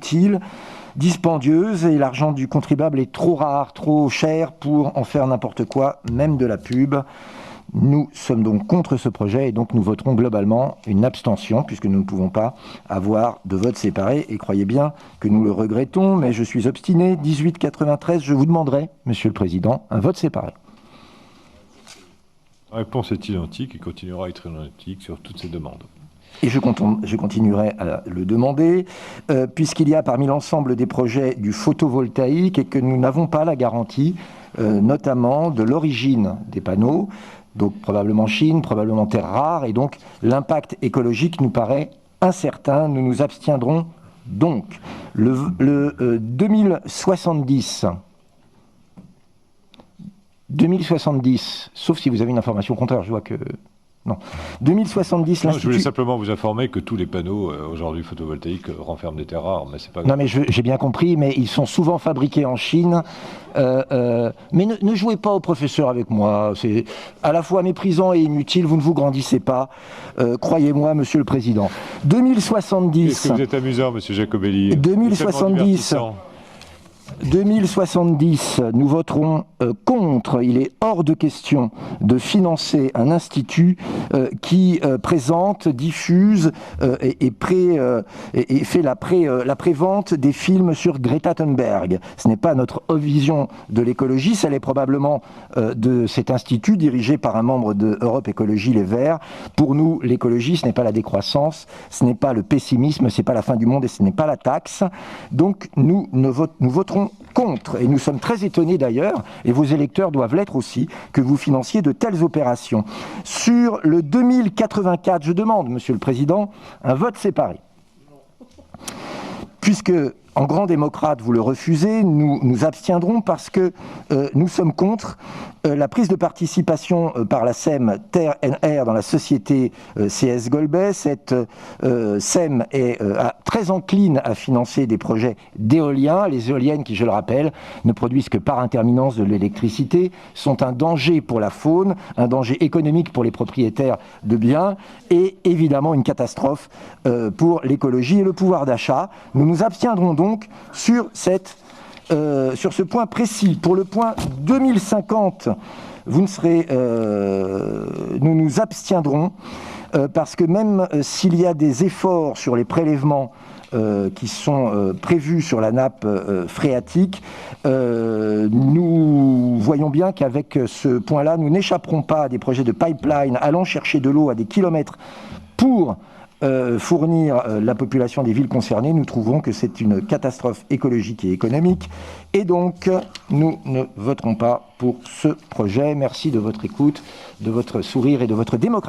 inutile, dispendieuse, et l'argent du contribuable est trop rare, trop cher pour en faire n'importe quoi, même de la pub. Nous sommes donc contre ce projet et donc nous voterons globalement une abstention puisque nous ne pouvons pas avoir de vote séparé et croyez bien que nous le regrettons, mais je suis obstiné. 1893, je vous demanderai, Monsieur le Président, un vote séparé. La réponse est identique et continuera à être identique sur toutes ces demandes. Et je continuerai à le demander, puisqu'il y a parmi l'ensemble des projets du photovoltaïque et que nous n'avons pas la garantie, notamment de l'origine des panneaux, donc probablement Chine, probablement terre rare, et donc l'impact écologique nous paraît incertain. Nous nous abstiendrons donc. Le 2070, sauf si vous avez une information contraire, je vois que... Non. 2070, non, je voulais simplement vous informer que tous les panneaux aujourd'hui photovoltaïques renferment des terres rares, mais c'est pas grave. Non, mais j'ai bien compris, mais ils sont souvent fabriqués en Chine. Mais ne jouez pas au professeur avec moi. C'est à la fois méprisant et inutile. Vous ne vous grandissez pas. Croyez-moi, Monsieur le Président. 2070. Est-ce que vous êtes amusant, Monsieur Jacobelli? 2070, nous voterons contre. Il est hors de question de financer un institut qui présente, diffuse et fait la prévente des films sur Greta Thunberg. Ce n'est pas notre vision de l'écologie, celle est probablement de cet institut dirigé par un membre de Europe Écologie Les Verts. Pour nous, l'écologie, ce n'est pas la décroissance, ce n'est pas le pessimisme, ce n'est pas la fin du monde et ce n'est pas la taxe. Donc nous voterons contre, et nous sommes très étonnés d'ailleurs, et vos électeurs doivent l'être aussi, que vous financiez de telles opérations. Sur le 2084, je demande, Monsieur le Président, un vote séparé. Puisque, en grand démocrate, vous le refusez, nous nous abstiendrons parce que nous sommes contre la prise de participation par la SEM Terre & Air dans la société CS Golbet. Cette SEM est très encline à financer des projets d'éolien. Les éoliennes, qui, je le rappelle, ne produisent que par intermittence de l'électricité, sont un danger pour la faune, un danger économique pour les propriétaires de biens et évidemment une catastrophe pour l'écologie et le pouvoir d'achat. Nous nous abstiendrons donc sur ce point précis. Pour le point 2050, nous nous abstiendrons parce que même s'il y a des efforts sur les prélèvements qui sont prévus sur la nappe phréatique, nous voyons bien qu'avec ce point-là, nous n'échapperons pas à des projets de pipeline allant chercher de l'eau à des kilomètres pour fournir la population des villes concernées. Nous trouvons que c'est une catastrophe écologique et économique et donc nous ne voterons pas pour ce projet. Merci de votre écoute, de votre sourire et de votre démocratie.